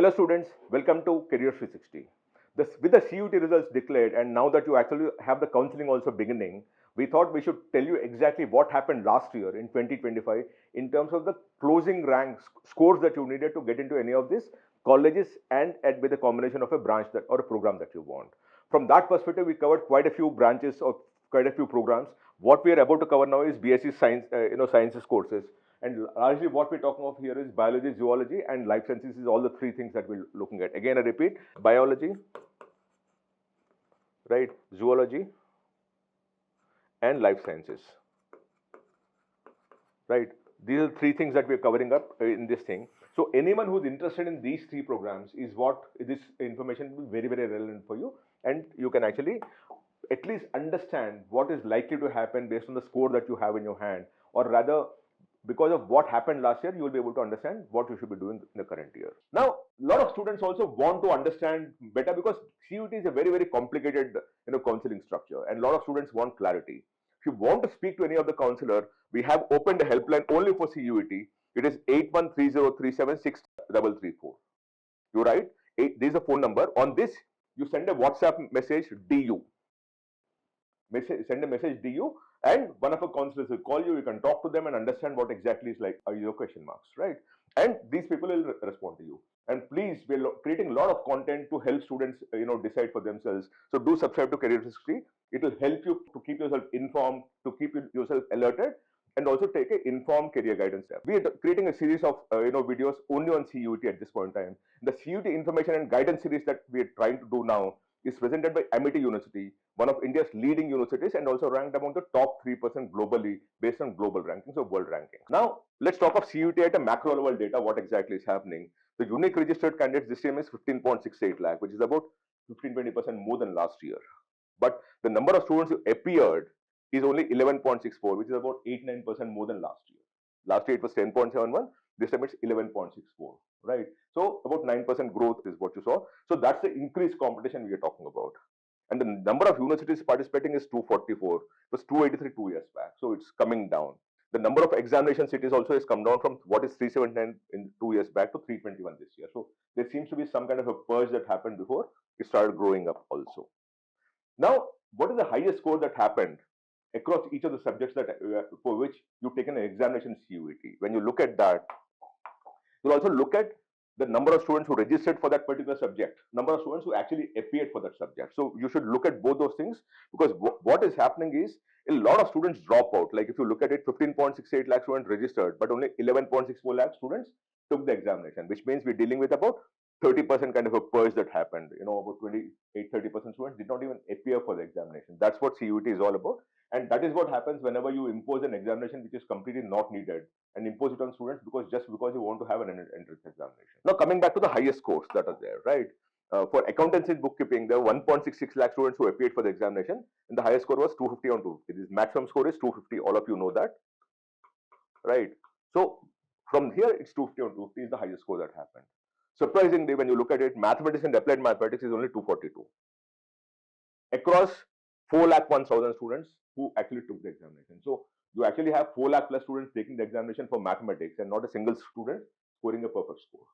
Hello students, welcome to Careers360. With the CUT results declared and now that you actually have the counseling also beginning, we thought we should tell you exactly what happened last year in 2025 in terms of the closing ranks scores that you needed to get into any of these colleges and with a combination of a branch that or a program that you want. From that perspective, we covered quite a few branches or quite a few programs. What we are about to cover now is B.Sc science, sciences courses. And largely what we're talking of here is biology, zoology, and life sciences is all the three things that we're looking at. Again, I repeat, biology, right, zoology, and life sciences, right. These are the three things that we're covering up in this thing. So anyone who's interested in these three programs is what this information will be very, very relevant for you. And you can actually at least understand what is likely to happen based on the score that you have in your hand, or rather, because of what happened last year, you will be able to understand what you should be doing in the current year. Now, a lot of students also want to understand better because CUT is a very, very complicated counseling structure, and a lot of students want clarity. If you want to speak to any of the counselor, we have opened a helpline only for CUT. It is 8130376334. You write, this is a phone number. On this, you send a WhatsApp message DU. Send a message DU, and one of our counselors will call you. You can talk to them and understand what exactly is like your question marks, right? And these people will respond to you. And please, we're creating a lot of content to help students, decide for themselves. So do subscribe to Careers360. It will help you to keep yourself informed, to keep yourself alerted, and also take an informed career guidance step. We are creating a series of videos only on CUT at this point in time. The CUT information and guidance series that we are trying to do now is presented by Amity University, one of India's leading universities and also ranked among the top 3% globally based on global rankings or world rankings. Now, let's talk of CUT at a macro level data, what exactly is happening. The unique registered candidates this time is 15.68 lakh, which is about 15-20% more than last year. But the number of students who appeared is only 11.64, which is about 8-9% more than last year. Last year it was 10.71, this time it's 11.64, right? So about 9% growth is what you saw. So that's the increased competition we are talking about. And the number of universities participating is 244. It was 283 2 years back. So it's coming down. The number of examination cities also has come down from what is 379 in 2 years back to 321 this year. So there seems to be some kind of a purge that happened before it started growing up also. Now, what is the highest score that happened across each of the subjects that for which you've taken an examination CUET? When you look at that, you'll also look at the number of students who registered for that particular subject, number of students who actually appeared for that subject. So you should look at both those things, because what is happening is a lot of students drop out. Like if you look at it, 15.68 lakh students registered, but only 11.64 lakh students took the examination, which means we're dealing with about 30% kind of a purge that happened. About 28-30% students did not even appear for the examination. That's what CUET is all about. And that is what happens whenever you impose an examination which is completely not needed and impose it on students because you want to have an entrance examination. Now coming back to the highest scores that are there, right? For accountancy and bookkeeping, there were 1.66 lakh students who appeared for the examination, and the highest score was 250 on 250. This maximum score is 250. All of you know that, right? So from here, it's 250 on 250 is the highest score that happened. Surprisingly, when you look at it, mathematics and applied mathematics is only 242 across 4,01,000 students who actually took the examination. So you actually have 4 lakh plus students taking the examination for mathematics and not a single student scoring a perfect score,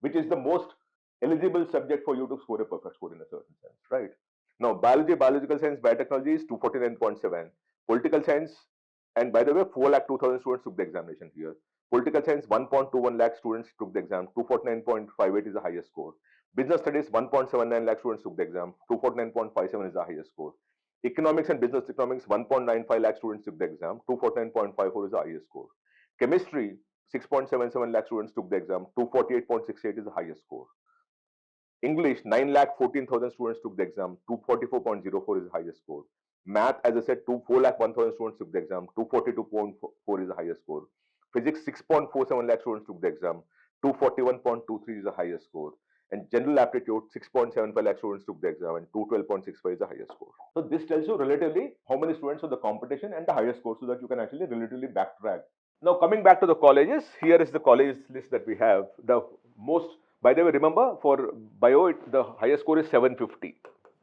which is the most eligible subject for you to score a perfect score in a certain sense, right? Now, biology, biological science, biotechnology is 249.7. Political science, and by the way, 4,02,000 students took the examination here. Political science, 1.21 lakh students took the exam. 249.58 is the highest score. Business studies, 1.79 lakh students took the exam. 249.57 is the highest score. Economics and business economics, 1.95 lakh students took the exam. 249.54 is the highest score. Chemistry, 6.77 lakh students took the exam. 248.68 is the highest score. English, 9,14,000 students took the exam. 244.04 is the highest score. Math, as I said, 4,01,000 students took the exam. 242.4 is the highest score. Physics, 6.47 lakh students took the exam. 241.23 is the highest score. And general aptitude, 6.75 lakh students took the exam, and 212.65 is the highest score. So this tells you relatively how many students of the competition and the highest score, so that you can actually relatively backtrack. Now coming back to the colleges, here is the college list that we have. The most, by the way, remember for bio, the highest score is 750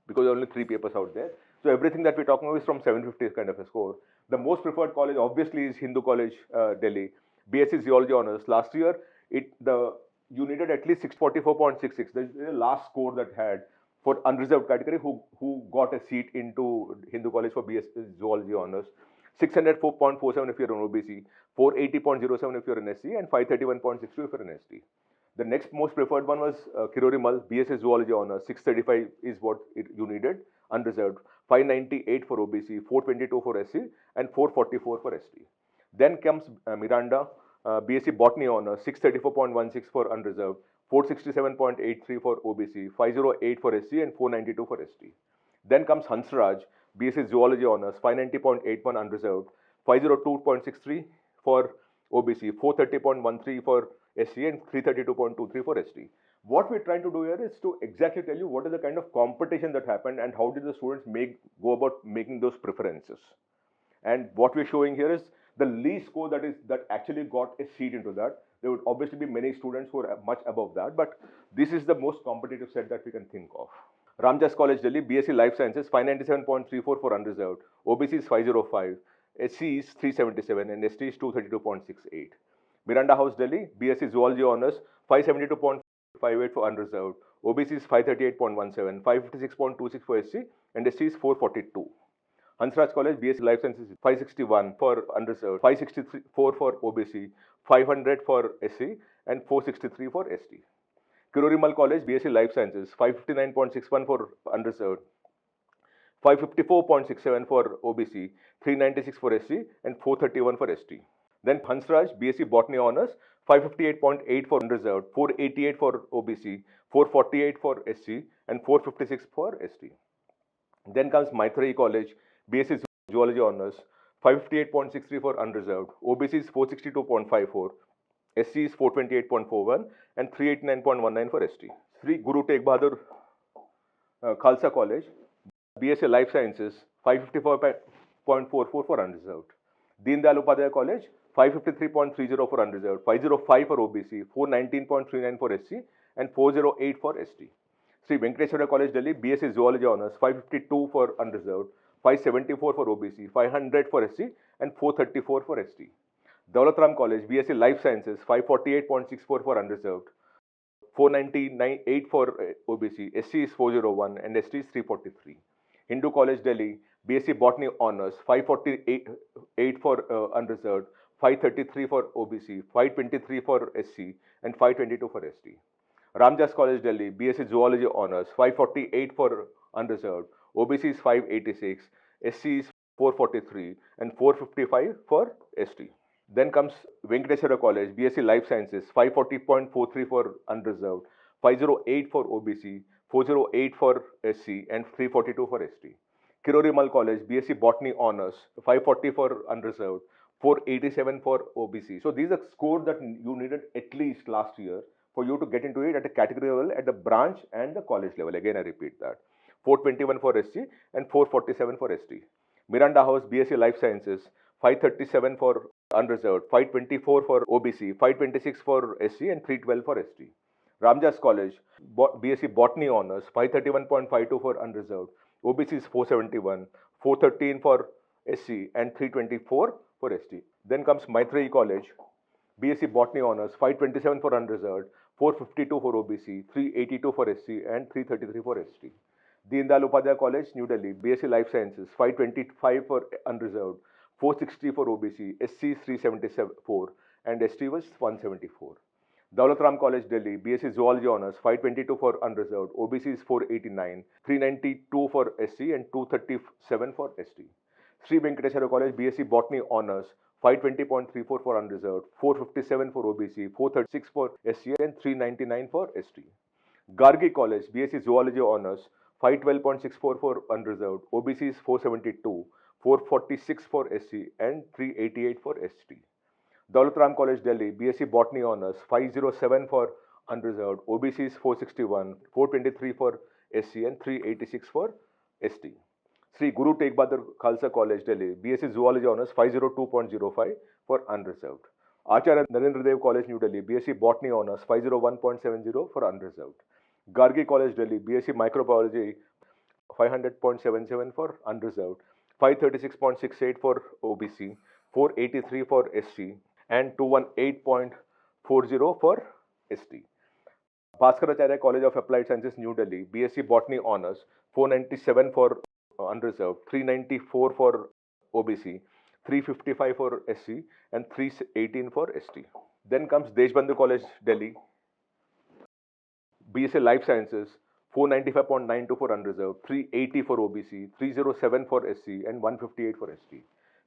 because there are only 3 papers out there. So everything that we're talking about is from 750 kind of a score. The most preferred college obviously is Hindu College, Delhi. B.Sc Zoology honors. Last year, the you needed at least 644.66. This is the last score that had for unreserved category who got a seat into Hindu College for B.Sc Zoology honors. 604.47 if you're an OBC, 480.07 if you're an SC, and 531.62 if you're an ST. The next most preferred one was Kirori Mal, BSc Zoology honors. 635 is what you needed, unreserved. 598 for OBC, 422 for SC, and 444 for ST. Then comes Miranda, BSc Botany honors, 634.16 for unreserved, 467.83 for OBC, 508 for SC, and 492 for ST. Then comes Hansraj, BSc Zoology honors, 590.81 unreserved, 502.63 for OBC, 430.13 for SC, and 332.23 for ST. What we're trying to do here is to exactly tell you what is the kind of competition that happened and how did the students go about making those preferences. And what we're showing here is the least score that actually got a seat into that. There would obviously be many students who are much above that, but this is the most competitive set that we can think of. Ramjas College, Delhi, BSc Life Sciences, 597.34 for unreserved, OBC is 505, SC is 377, and ST is 232.68. Miranda House, Delhi, BSc Zoology Honors, 572.58 for unreserved, OBC is 538.17, 556.26 for SC, and ST is 442. Hansraj College, BSc Life Sciences, 561 for unreserved, 564 for OBC, 500 for SC, and 463 for ST. Kirori Mal College, BSc Life Sciences, 559.61 for unreserved, 554.67 for OBC, 396 for SC, and 431 for ST. Then Hansraj, BSc Botany Honors, 558.8 for unreserved, 488 for OBC, 448 for SC, and 456 for ST. Then comes Maitreyi College, BSc Zoology Honors, 558.63 for unreserved, OBC is 462.54, SC is 428.41, and 389.19 for ST. Sri Guru Tegh Bahadur Khalsa College, BSc Life Sciences, 554.44 for unreserved. Deen Dayal Upadhyaya College, 553.30 for unreserved, 505 for OBC, 419.39 for SC, and 408 for ST. Sri Venkateswara College, Delhi, BSc Zoology Honors, 552 for unreserved, 574 for OBC, 500 for SC, and 434 for ST. Daulat College, BSc Life Sciences, 548.64 for unreserved, 499.8 for OBC, SC is 401, and ST is 343. Hindu College, Delhi, BSc Botany Honors, 548 for unreserved, 533 for OBC, 523 for SC, and 522 for ST. Ramjas College, Delhi, BSc Zoology Honors, 548 for unreserved, OBC is 586, SC is 443, and 455 for ST. Then comes Venkateswara College, BSc Life Sciences, 540.43 for unreserved, 508 for OBC, 408 for SC, and 342 for ST. Kirori Mal College, BSc Botany Honors, 540 for unreserved, 487 for OBC. So these are scores that you needed at least last year for you to get into it at a category level, at the branch and the college level. Again, I repeat that. 421 for SC and 447 for ST. Miranda House, BSc Life Sciences, 537 for unreserved, 524 for OBC, 526 for SC, and 312 for ST. Ramjas College, BSc Botany Honors, 531.52 for unreserved, OBC is 471, 413 for SC, and 324 for ST. Then comes Maitreyi College, BSc Botany Honors, 527 for unreserved, 452 for OBC, 382 for SC, and 333 for ST. Deen Dayal Upadhyaya College, New Delhi, BSc Life Sciences, 525 for unreserved, 460 for OBC, SC is 374, and ST was 174. Daulat College, Delhi, BSc Zoology Honors, 522 for unreserved, OBC is 489, 392 for SC, and 237 for ST. Sri Venkateswara College, BSc Botany Honors, 520.34 for unreserved, 457 for OBC, 436 for SC, and 399 for ST. Gargi College, BSc Zoology Honors, 512.64 for unreserved, OBC is 472, 446 for SC, and 388 for ST. Daulat College, Delhi, BSc Botany Honors, 507 for unreserved, OBC is 461, 423 for SC, and 386 for ST. Sri Guru Tegh Bahadur Khalsa College, Delhi, BSc Zoology Honors, 502.05 for unreserved. Acharya Narendra College, New Delhi, BSc Botany Honors, 501.70 for unreserved. Gargi College, Delhi, BSc Microbiology, 500.77 for unreserved, 536.68 for OBC, 483 for SC, and 218.40 for ST. Bhaskaracharya College of Applied Sciences, New Delhi, B.Sc Botany Honours, 497 for unreserved, 394 for OBC, 355 for SC, and 318 for ST. Then comes Deshbandhu College, Delhi, B.Sc Life Sciences, 495.92 for unreserved, 380 for OBC, 307 for SC, and 158 for ST.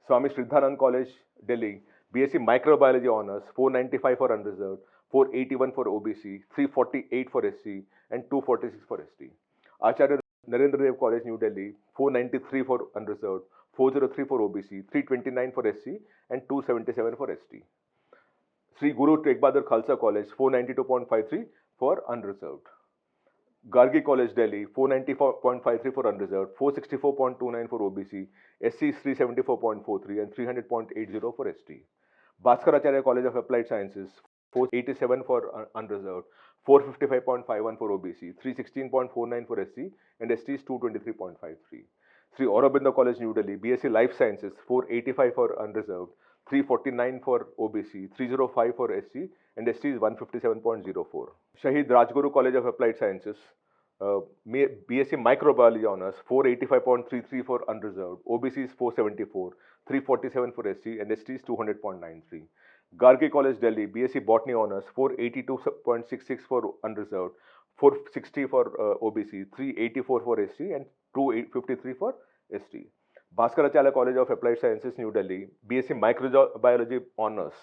Swami Sridhanand College, Delhi, B.Sc Microbiology Honours, 495 for unreserved, 481 for OBC, 348 for SC, and 246 for ST. Acharya Narendra College, New Delhi, 493 for unreserved, 403 for OBC, 329 for SC, and 277 for ST. Sri Guru Tegh Bahadur Khalsa College, 492.53 for unreserved. Gargi College, Delhi, 494.53 for unreserved, 464.29 for OBC, SC is 374.43 and 300.80 for ST. Bhaskaracharya College of Applied Sciences, 487 for unreserved, 455.51 for OBC, 316.49 for SC, and ST is 223.53. Sri Aurobindo College, New Delhi, B.Sc Life Sciences, 485 for unreserved, 349 for OBC, 305 for SC, and ST is 157.04. Shaheed Rajguru College of Applied Sciences, B.Sc Microbiology Honours, 485.33 for unreserved, OBC is 474, 347 for SC, and ST is 200.93. Gargi College, Delhi, B.Sc Botany Honours, 482.66 for unreserved, 460 for OBC, 384 for SC, and 253 for ST. Bhaskaracharya College of Applied Sciences, New Delhi, B.Sc Microbiology Honours,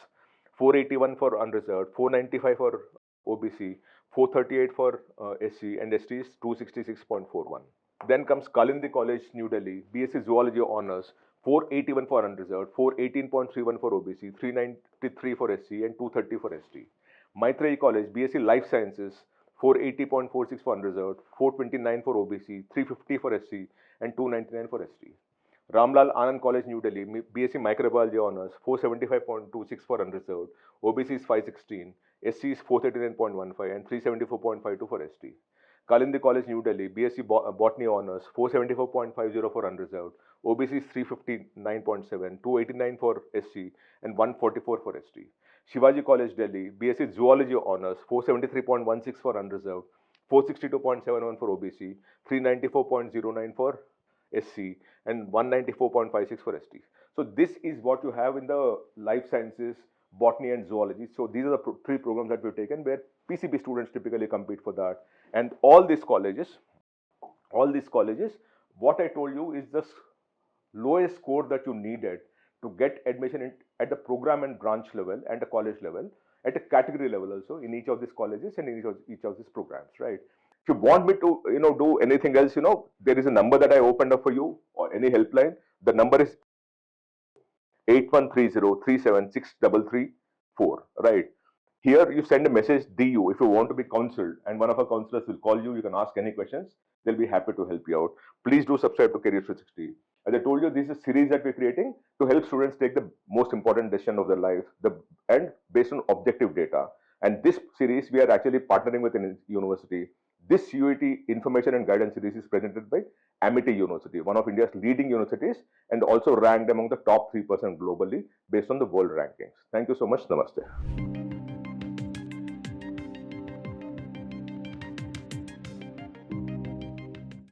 481 for unreserved, 495 for OBC, 438 for SC, and ST is 266.41. Then comes Kalindi College, New Delhi, B.Sc Zoology Honours, 481 for unreserved, 418.31 for OBC, 393 for SC, and 230 for ST. Maitreyi College, B.Sc Life Sciences, 480.46 for unreserved, 429 for OBC, 350 for SC, and 299 for ST. Ramlal Anand College, New Delhi, B.Sc Microbiology Honours, 475.26 for unreserved, OBC is 516, SC is 439.15, and 374.52 for ST. Kalindi College, New Delhi, B.Sc Botany Honours, 474.50 for unreserved, OBC is 359.7, 289 for SC, and 144 for ST. Shivaji College, Delhi, B.Sc Zoology Honours, 473.16 for unreserved, 462.71 for OBC, 394.09 for SC, and 194.56 for ST. So this is what you have in the life sciences, botany and zoology. So these are the three programs that we've taken where PCB students typically compete for that. And all these colleges, what I told you is the lowest score that you needed to get admission at the program and branch level and the college level, at a category level also in each of these colleges and in each of these programs, right? If you want me to, do anything else, there is a number that I opened up for you or any helpline. The number is 8130376334, right? Here you send a message DU if you want to be counseled, and one of our counselors will call you. You can ask any questions. They'll be happy to help you out. Please do subscribe to Careers360. As I told you, this is a series that we're creating to help students take the most important decision of their life, and based on objective data. And this series, we are actually partnering with a university. This CUET information and guidance series is presented by Amity University, one of India's leading universities, and also ranked among the top 3% globally based on the world rankings. Thank you so much. Namaste.